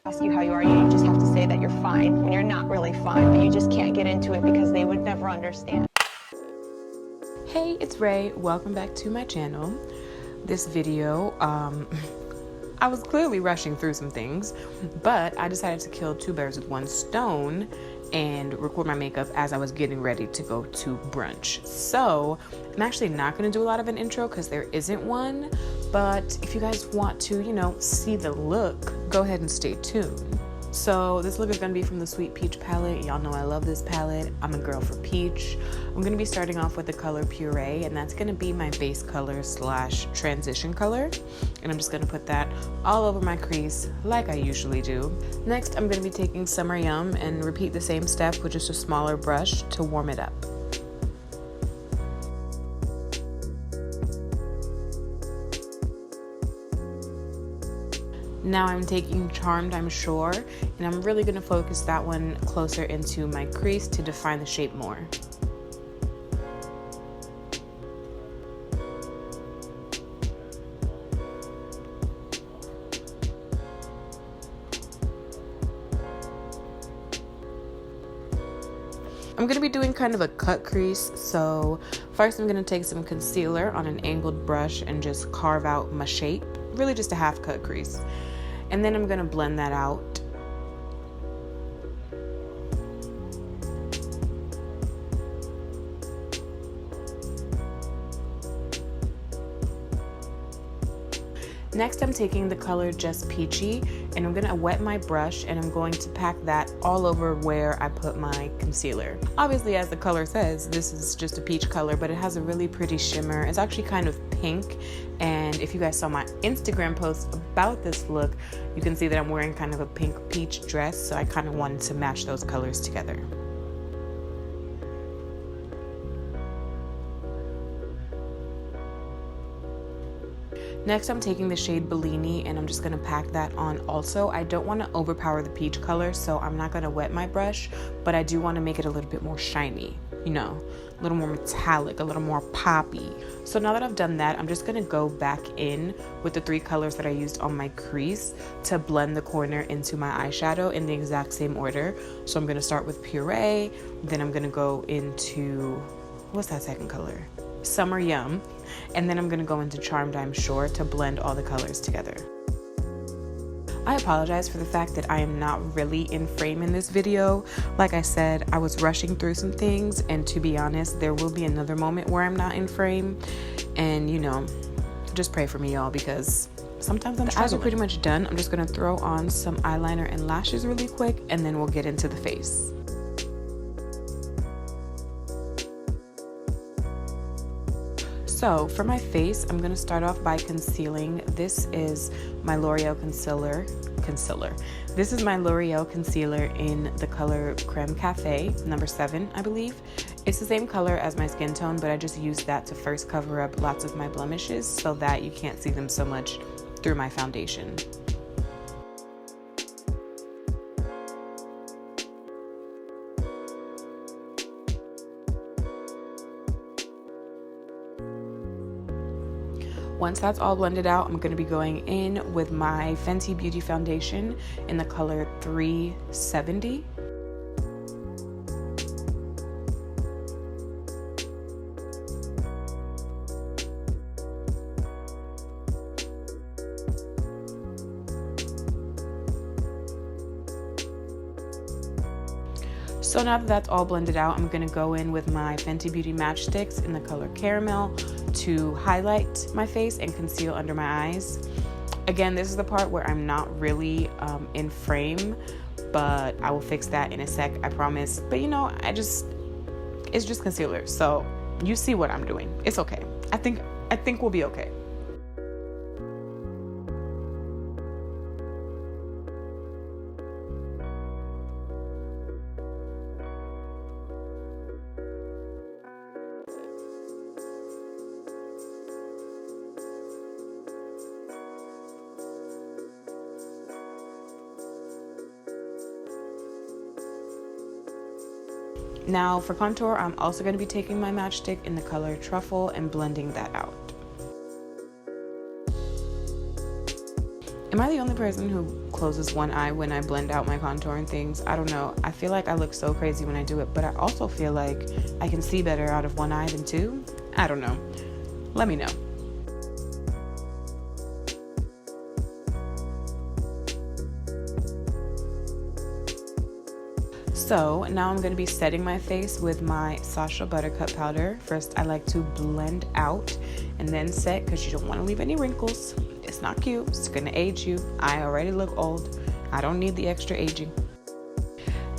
ask you how you are, you just have to say that you're fine when you're not really fine, but you just can't get into it because they would never understand. Hey, it's Ray. Welcome back to my channel. This video, I was clearly rushing through some things, but I decided to kill two birds with one stone and record my makeup as I was getting ready to go to brunch. So I'm actually not going to do a lot of an intro because there isn't one, but if you guys want to, see the look, go ahead and stay tuned. So this look is going to be from the Sweet Peach palette. Y'all know I love this palette. I'm a girl for peach. I'm going to be starting off with the color Puree, and that's going to be my base color / transition color. And I'm just going to put that all over my crease like I usually do. Next, I'm going to be taking Summer Yum and repeat the same step with just a smaller brush to warm it up. Now I'm taking Charmed, I'm Sure, and I'm really going to focus that one closer into my crease to define the shape more. I'm going to be doing kind of a cut crease, so first I'm going to take some concealer on an angled brush and just carve out my shape, really just a half cut crease. And then I'm going to blend that out. Next, I'm taking the color Just Peachy, and I'm going to wet my brush and I'm going to pack that all over where I put my concealer. Obviously, as the color says, this is just a peach color, but it has a really pretty shimmer. It's actually kind of pink, and if you guys saw my Instagram post about this look, you can see that I'm wearing kind of a pink peach dress, so I kind of wanted to match those colors together. Next, I'm taking the shade Bellini and I'm just going to pack that on also. I don't want to overpower the peach color, so I'm not going to wet my brush, but I do want to make it a little bit more shiny, a little more metallic, a little more poppy. So now that I've done that, I'm just going to go back in with the three colors that I used on my crease to blend the corner into my eyeshadow in the exact same order. So I'm going to start with Puree, then I'm going to go into, what's that second color? Summer Yum, and then I'm going to go into Charmed, I'm Sure to blend all the colors together. I apologize for the fact that I am not really in frame in this video. Like I said, I was rushing through some things, and to be honest, there will be another moment where I'm not in frame, and just pray for me, y'all, because sometimes I'm struggling. As we're pretty much done, I'm just going to throw on some eyeliner and lashes really quick, and then we'll get into the face. So for my face, I'm going to start off by concealing. This is my L'Oreal concealer. This is my L'Oreal concealer in the color Creme Cafe, number 7, I believe. It's the same color as my skin tone, but I just used that to first cover up lots of my blemishes so that you can't see them so much through my foundation. Once that's all blended out, I'm going to be going in with my Fenty Beauty foundation in the color 370. So now that that's all blended out, I'm going to go in with my Fenty Beauty matchsticks in the color Caramel to highlight my face and conceal under my eyes. Again, this is the part where I'm not really in frame, but I will fix that in a sec, I promise. But it's just concealer, so you see what I'm doing. It's okay. I think we'll be okay. Now for contour, I'm also going to be taking my matchstick in the color Truffle and blending that out. In Am I the only person who closes one eye when I blend out my contour and things? I don't know. I feel like I look so crazy when I do it, but I also feel like I can see better out of one eye than two. I don't know. Let me know. So now I'm going to be setting my face with my Sacha Buttercup powder. First, I like to blend out and then set because you don't want to leave any wrinkles. It's not cute. It's going to age you. I already look old. I don't need the extra aging.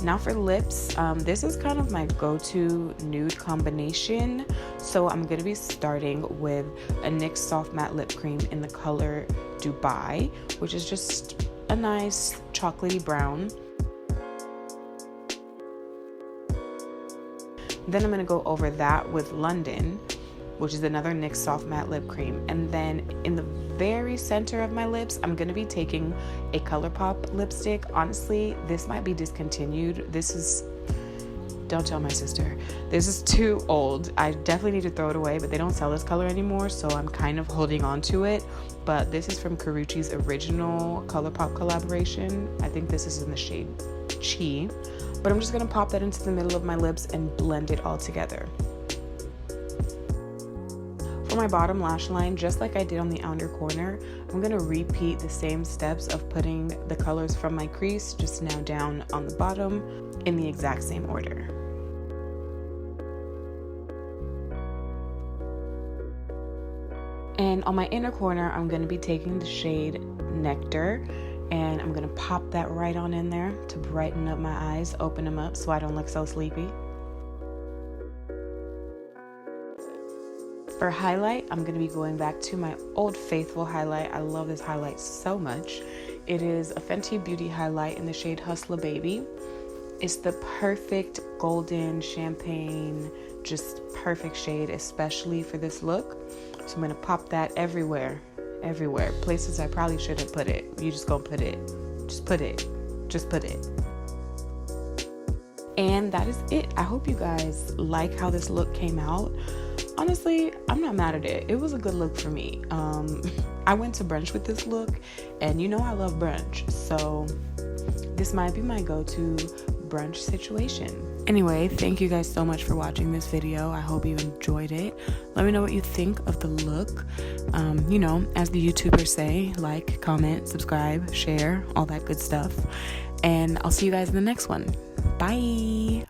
Now for lips, this is kind of my go-to nude combination. So I'm going to be starting with a NYX Soft Matte Lip Cream in the color Dubai, which is just a nice chocolatey brown. Then I'm going to go over that with London, which is another NYX Soft Matte Lip Cream. And then in the very center of my lips, I'm going to be taking a ColourPop lipstick. Honestly, this might be discontinued. This is, don't tell my sister, this is too old. I definitely need to throw it away, but they don't sell this color anymore, so I'm kind of holding on to it. But this is from Karrueche's original ColourPop collaboration. I think this is in the shade Chi. But I'm just going to pop that into the middle of my lips and blend it all together. For my bottom lash line, just like I did on the outer corner, I'm going to repeat the same steps of putting the colors from my crease just now down on the bottom in the exact same order. And on my inner corner, I'm going to be taking the shade Nectar, and I'm going to pop that right on in there to brighten up my eyes, open them up so I don't look so sleepy. For highlight, I'm going to be going back to my old faithful highlight. I love this highlight so much. It is a Fenty Beauty highlight in the shade Hustler Baby. It's the perfect golden champagne, just perfect shade, especially for this look. So I'm going to pop that everywhere. Places I probably shouldn't put it. You just gonna put it. Just put it. And that is it. I hope you guys like how this look came out. Honestly, I'm not mad at it. It was a good look for me. I went to brunch with this look, and you know I love brunch, so this might be my go-to brunch situation. Anyway, thank you guys so much for watching this video. I hope you enjoyed it. Let me know what you think of the look. You know, as the YouTubers say, like, comment, subscribe, share, all that good stuff. And I'll see you guys in the next one. Bye.